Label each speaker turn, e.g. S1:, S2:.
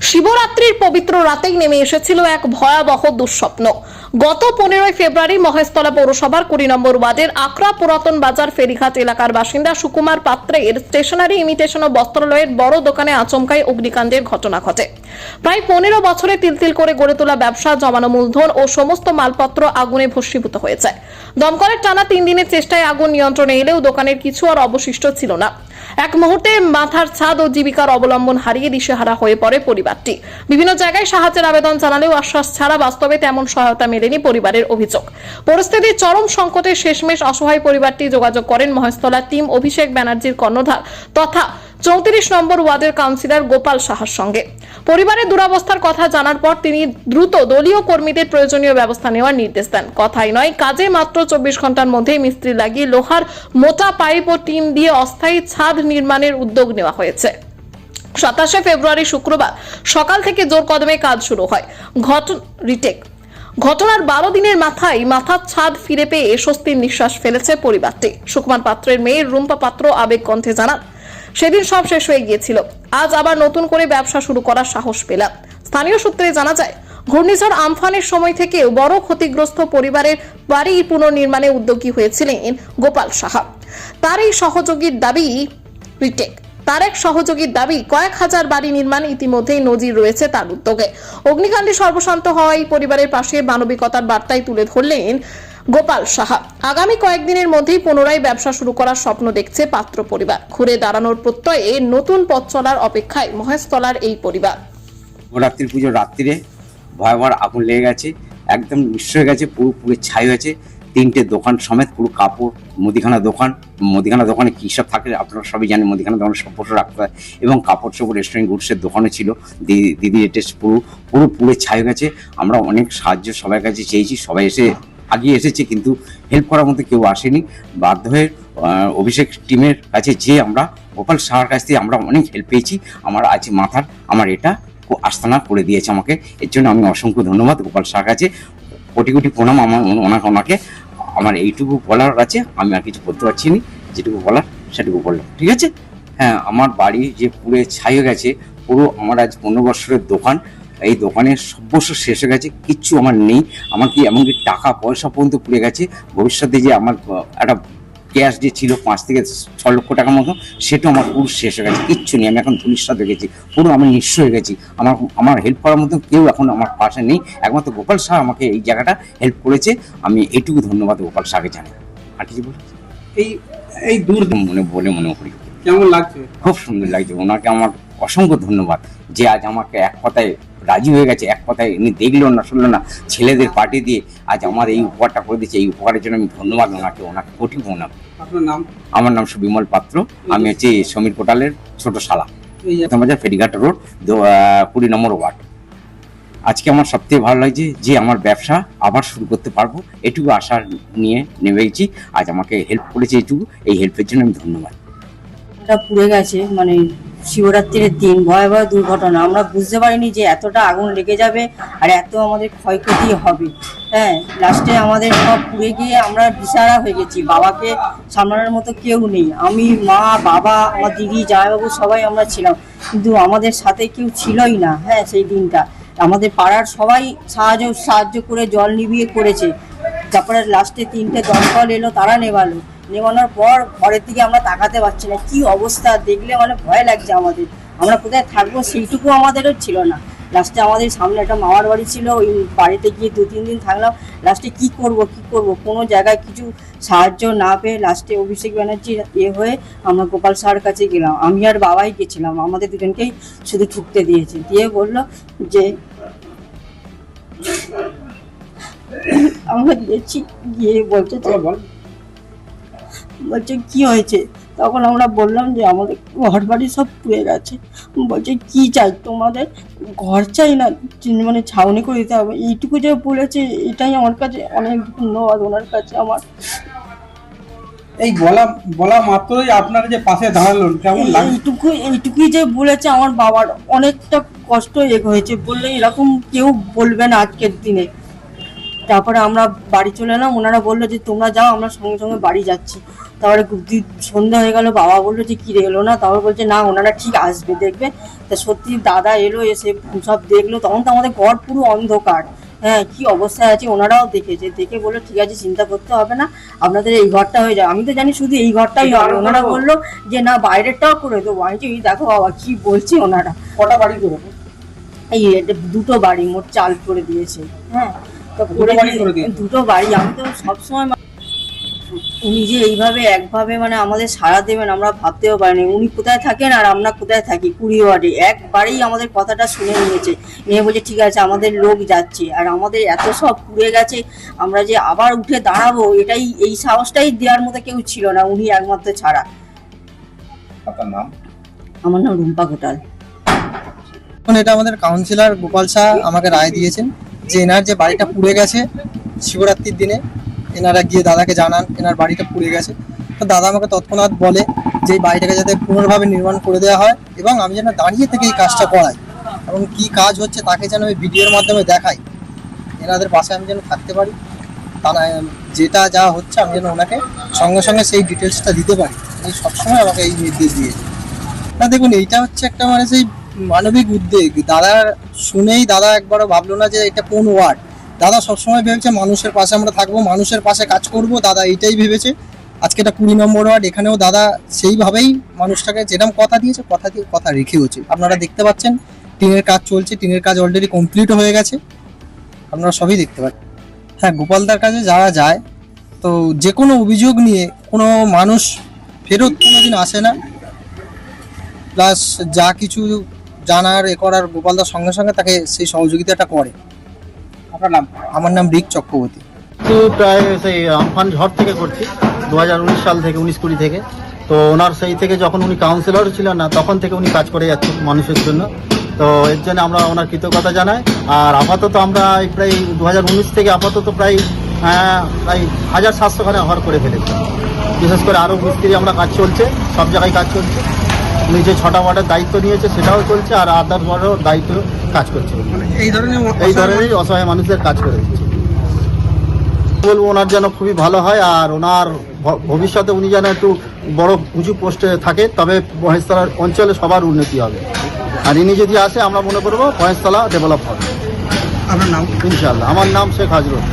S1: শিবরাত্রির পবিত্র রাতেই নেমে এসেছিল এক ভয়াবহ দুঃস্বপ্ন। গত 15 ফেব্রুয়ারি মহেশতলা পৌরসভার 20 নম্বর ওয়ার্ডের আকরা পুরাতন বাজার ফেরিঘাট এলাকার বাসিন্দা সুকুমার পাত্রের স্টেশনারি ইমিটেশন ও বস্ত্রালয়ের বড় দোকানে আচমকাই অগ্নিকাণ্ডের ঘটনা ঘটে। প্রায় 15 বছরে তিল করে গড়ে তোলা ব্যবসা, জমানো মূলধন ও সমস্ত মালপত্র আগুনে ভস্মীভূত হয়েছে। দমকলের টানা 3 দিনের চেষ্টায় আগুন নিয়ন্ত্রণে এলেও দোকানের কিছু আর অবশিষ্ট ছিল না। এক মুহূর্তে মাথার ছাদ ও জীবিকার অবলম্বন হারিয়ে দিশেহারা হয়ে পড়ে পরিবারটি। বিভিন্ন জায়গায় সাহায্যের আবেদন জানালেও আশ্বাস ছাড়া বাস্তবে তেমন সহায়তা মেলেনি পরিবারের অভিযোগ। পরিস্থিতির চরম সংকটে শেষমেশ অসহায় পরিবারটি যোগাযোগ করেন মহেশতলা টিম অভিষেক ব্যানার্জির কর্ণধার তথা 34 নম্বর ওয়ার্ডের কাউন্সিলর গোপাল সাহার সঙ্গে। পরিবারের দুরবস্থার কথা জানার পর তিনি দ্রুত দলীয় কর্মীদের প্রয়োজনীয় ব্যবস্থা নেওয়ার নির্দেশ দেন। কথাই নয়, কাজে মাত্র 24 ঘন্টার মধ্যেই মিস্ত্রি লাগিয়ে লোহার মোটা পাইপ ও টিন দিয়ে অস্থায়ী ছাদ নির্মাণের উদ্যোগ নেওয়া হয়েছে। 27 ফেব্রুয়ারি শুক্রবার সকাল থেকে জোর কদমে কাজ শুরু হয়। ঘটনার 12 দিনের মাথায় মাথার ছাদ ফিরে পেয়ে স্বস্তির নিঃশ্বাস ফেলেছে পরিবারটি। সুকুমার পাত্রের মেয়ে রুম্পা পাত্র আবেগ কণ্ঠে জানান, সেদিন সব শেষ হয়ে গিয়েছিল, আজ আবার নতুন করে ব্যবসা শুরু করার সাহস পেলাম। স্থানীয় সূত্রে জানা যায়, ঘূর্ণিঝড় আমফানের সময় থেকেও বড় ক্ষতিগ্রস্ত পরিবারের বাড়ি পুনর্নির্মাণে উদ্যোগী হয়েছিলেন গোপাল সাহা। তার এক সহযোগীর দাবি কয়েক হাজার বাড়ি নির্মাণ ইতিমধ্যেই নজির রয়েছে তার উদ্যোগে। অগ্নিকাণ্ডে সর্বশান্ত হওয়ায় পরিবারের পাশে মানবিকতার বার্তায় তুলে ধরলেন গোপাল সাহা। আগামী কয়েকদিনের মধ্যেই পুনরায় ব্যবসা শুরু করার স্বপ্ন দেখছে পাত্র পরিবার। ঘুরে দাঁড়ানোর প্রত্যয়ে নতুন পথ চলার অপেক্ষায় মহেশতলার এই পরিবার।
S2: শিবরাত্রি পুজোর রাত্রিরে ভয়াবহ আগুন লেগে গেছে, একদম নিঃস্ব হয়ে গেছে, পুরো ছাই হয়েছে। 3টে দোকান সমেত পুরো কাপড়, মুদিখানা দোকানে কী সব থাকে আপনারা সবই জানেন। মুদিখানা দোকানে সব বসে রাখতে হয় এবং কাপড় চোপড়, রেস্টুরেন্ট, গুডসের দোকানও ছিল। দিদি এটা পুরো ছাই হয়ে গেছে। আমরা অনেক সাহায্য সবার কাছে চেয়েছি, সবাই আগিয়ে এসেছে, কিন্তু হেল্প করার মতো কেউ আসেনি। বাধ্য হয়ে অভিষেক টিমের কাছে যেয়ে আমরা গোপাল সাহার কাছ থেকে আমরা অনেক হেল্প পেয়েছি। আমার আজ মাথার এটা আস্তানা করে দিয়েছে আমাকে, এর জন্য আমি অসংখ্য ধন্যবাদ গোপাল সাহার কাছে। কোটি প্রণাম ওনাকে। আমার এইটুকু বলার আছে, আমি আর কিছু বলতে পারছি না, যেটুকু বলার সেটুকু বললাম, ঠিক আছে। হ্যাঁ, আমার বাড়ি যে পুরো ছাই হয়ে গেছে, পুরো আমার আজ 15 বছরের দোকান, এই দোকানের সব বছর শেষ হয়ে গেছে, কিচ্ছু আমার নেই। আমার কি এমনকি টাকা পয়সা পর্যন্ত পুড়ে গেছে। ভবিষ্যতে যে আমার একটা ক্যাশ যে ছিল 5 থেকে 6 লক্ষ টাকার মতো, সেটাও আমার পুরো শেষ হয়ে গেছে, কিচ্ছু নেই। আমি এখন ধূলিসাৎ হয়ে গেছি, পুরো আমি নিঃস্ব হয়ে গেছি। আমার হেল্প করার মতো কেউ এখন আমার পাশে নেই, একমাত্র গোপাল শাহ আমাকে এই জায়গাটা হেল্প করেছে। আমি এইটুকু ধন্যবাদ গোপাল শাহকে জানাই। আর কিছু বলছি, এই দূর মনে করি
S3: কেমন লাগছে?
S2: খুব সুন্দর লাগছে। ওনাকে আমার অসংখ্য ধন্যবাদ যে আজ আমাকে এক কথায় রাজি হয়ে গেছে, এক কথায় উনি দেখলো না শুনলো না, ছেলেদের পার্টি দিয়ে আজ আমার এই উপহারটা করে দিচ্ছে। এই উপহারের জন্য আমি ধন্যবাদ ওনাকে কোটি প্রণাম।
S3: আপনার নাম?
S2: আমার নাম সুবিমল পাত্র, আমি হচ্ছে সমীর কোটালের ছোট শালা, বাজার ফেরিঘাট রোড, 20 নম্বর ওয়ার্ড। আজকে আমার সবথেকে ভালো লাগছে যে আমার ব্যবসা আবার শুরু করতে পারবো, এটুকু আশা নিয়ে নেমেছি। আজ আমাকে হেল্প করেছে এইটুকু, এই হেল্পের জন্য আমি ধন্যবাদ।
S4: পুড়ে গেছে, মানে শিবরাত্রির দিন ভয়াবহ দুর্ঘটনা। আমরা বুঝতে পারিনি যে এতটা আগুন লেগে যাবে আর এত আমাদের ক্ষয়ক্ষতি হবে। হ্যাঁ, লাস্টে আমাদের সব পুড়ে গিয়ে আমরা দিশাহারা হয়ে গেছি। বাবাকে সামলানোর মতো কেউ নেই। আমি, মা, বাবা, আমার দিদি, জামাইবাবু সবাই আমরা ছিলাম, কিন্তু আমাদের সাথে কেউ ছিলই না। হ্যাঁ, সেই দিনটা আমাদের পাড়ার সবাই সাহায্য করে জল নিভিয়ে করেছে। তারপরে লাস্টে 3টে দমকল এলো, তারা নেভানোর পর ঘরের দিকে আমরা তাকাতে পারছি না। কি অবস্থা দেখলে মানে ভয় লাগছে আমাদের। আমরা কোথায় থাকবো সেইটুকু আমাদেরও ছিল না। লাস্টে আমাদের সামনে একটা মামার বাড়ি ছিল, ওই বাড়িতে গিয়ে 2-3 দিন থাকলাম। লাস্টে কি করব কোনো জায়গায় কিছু সাহায্য না পেয়ে লাস্টে অভিষেক ব্যানার্জির হয়ে আমরা গোপাল সাহার কাছে গেলাম। আমি আর বাবাই গেছিলাম, আমাদের দুজনকেই শুধু ঠুকতে দিয়েছে। দিয়ে বললো যে আমরা গেছি, গিয়ে বলছে কি হয়েছে। তখন আমরা বললাম যে আমাদের ঘর বাড়ি সব পুড়ে গেছে। বলছে কি চাই তোমাদের? ঘর চাই না, মানে ছাউনি করে দিতে হবে। এইটুকু যে বলেছে, এটাই আমার কাছে অনেক ধন্যবাদ ওনার কাছে আমার।
S3: এই বলা মাত্রই আপনারা যে পাশে দাঁড়ালেন, কেমন লাগে?
S4: এইটুকুই যে বলেছে, আমার বাবার অনেকটা কষ্ট হয়েছে। বললে এরকম কেউ বলবে না আজকের দিনে। তারপরে আমরা বাড়ি চলে এলাম, ওনারা বললো যে তোমরা যাও, আমরা সঙ্গে সঙ্গে বাড়ি যাচ্ছি। তারপরে সন্ধ্যা হয়ে গেল, বাবা বললো যে কি এলো না, তারপর বলছে না ওনারা ঠিক আসবে দেখবে। তা সত্যি দাদা এলো, এসে সব দেখলো, তখন তো আমাদের ঘর পুরো অন্ধকার, হ্যাঁ কি অবস্থায় আছে ওনারাও দেখেছে, দেখে বললো ঠিক আছে চিন্তা করতে হবে না, আপনাদের এই ঘরটা হয়ে যাবে। আমি তো জানি শুধু এই ঘরটাই হবে, ওনারা বললো যে না বাইরেরটাও করে দেবো। আমি এই দেখো বাবা কি বলছি ওনারা।
S3: কটা বাড়ি করে
S4: এই দুটো বাড়ি মোট চাল করে দিয়েছে, হ্যাঁ তো
S3: দুটো বাড়ি করে দিয়েছে?
S4: দুটো বাড়ি। আমি তো সবসময় উনি যে এইভাবে একভাবে মানে আমাদের সাড়া দেবেন আমরা ভাবতেও পারিনি। উনি কোথায় থাকেন আর আমরা কোথায় থাকি, 20 ওয়ার্ডে, একবারেই আমাদের কথাটা শুনে নিয়েছে, নিয়ে বলছে ঠিক আছে আমাদের লোক যাচ্ছে। আর আমাদের এত সব পুড়ে গেছে, আমরা যে আবার উঠে দাঁড়াবো এটাই, এই সাহসটাই দেওয়ার মতো কেউ ছিল না, উনি একমাত্র ছাড়া।
S2: আপনার নাম?
S4: আমার নাম রুম্পা ঘোটাল।
S5: এখন এটা আমাদের কাউন্সিলর গোপাল শাহ আমাকে রায় দিয়েছেন যে এনার যে বাড়িটা পুড়ে গেছে শিবরাত্রির দিনে, এনারা গিয়ে দাদাকে জানান এনার বাড়িটা পুড়ে গেছে। তো দাদা আমাকে তৎক্ষণাৎ বলে যে এই বাড়িটাকে যাতে পুনর্ভাবে নির্মাণ করে দেওয়া হয় এবং আমি যেন দাঁড়িয়ে থেকে এই কাজটা করাই এবং কি কাজ হচ্ছে তাকে যেন আমি ভিডিওর মাধ্যমে দেখাই, এনাদের পাশে আমি যেন থাকতে পারি, তা না যেটা যা হচ্ছে আমি যেন ওনাকে সঙ্গে সঙ্গে সেই ডিটেলসটা দিতে পারি। এই সবসময় আমাকে এই নির্দেশ দিয়েছে। না দেখুন এইটা হচ্ছে একটা মানে সেই মানবিক উদ্যোগ। দাদা শুনেই দাদা একবারও ভাবলো না যে এটা কোন ওয়ার্ড। দাদা সবসময় ভেবেছে মানুষের পাশে আমরা থাকবো, মানুষের পাশে কাজ করব, দাদা এইটাই ভেবেছে। আজকে এটা 20 নম্বর ওয়ার্ড, এখানেও দাদা সেইভাবেই মানুষটাকে যেরকম কথা দিয়েছে কথা দিয়ে কথা রেখেওছে। আপনারা দেখতে পাচ্ছেন টিনের কাজ চলছে, টিনের কাজ অলরেডি কমপ্লিট হয়ে গেছে, আপনারা সবই দেখতে পাচ্ছেন। হ্যাঁ, গোপালদার কাছে যারা যায় তো যে কোনো অভিযোগ নিয়ে কোনো মানুষ ফেরত কোনোদিন আসে না, প্লাস যা কিছু জানার এ করার গোপালদার সঙ্গে সঙ্গে তাকে সেই সহযোগিতাটা করে।
S3: আপনার নাম?
S5: আমার নাম রিক চক্রবর্তী।
S6: তো প্রায় সেই আমফান ঝড় থেকে করছি 2019 সাল থেকে, 19-20 থেকে। তো ওনার সেই থেকে যখন উনি কাউন্সিলর ছিলেন না তখন থেকে উনি কাজ করে যাচ্ছেন মানুষের জন্য। তো এর জন্য আমরা ওনার কৃতজ্ঞতা জানাই। আর আপাতত আমরা প্রায় 2019 থেকে আপাতত প্রায় 1700 খানে ঘর করে ফেলেছি। বিশেষ করে আরও মিস্ত্রি আমরা কাজ চলছে, সব জায়গায় কাজ চলছে। উনি যে 6টা ওয়ার্ডের দায়িত্ব নিয়েছে সেটাও চলছে, আর আদার্স ওয়ার্ডের দায়িত্ব কাজ করছে।
S3: এই
S6: ধরনের অসহায় মানুষদের কাজ করে দিচ্ছে। বলবো ওনার যেন খুবই ভালো হয়, আর ওনার ভবিষ্যতে উনি যেন একটু বড় উঁচু পোস্টে থাকে, তবে মহেশতলা অঞ্চলে সবার উন্নতি হবে। আর ইনি যদি আসে আমরা মনে করবো মহেশতলা ডেভেলপ হবে।
S3: আপনার নাম?
S6: ইনশাআল্লাহ। আমার নাম শেখ হাজরত।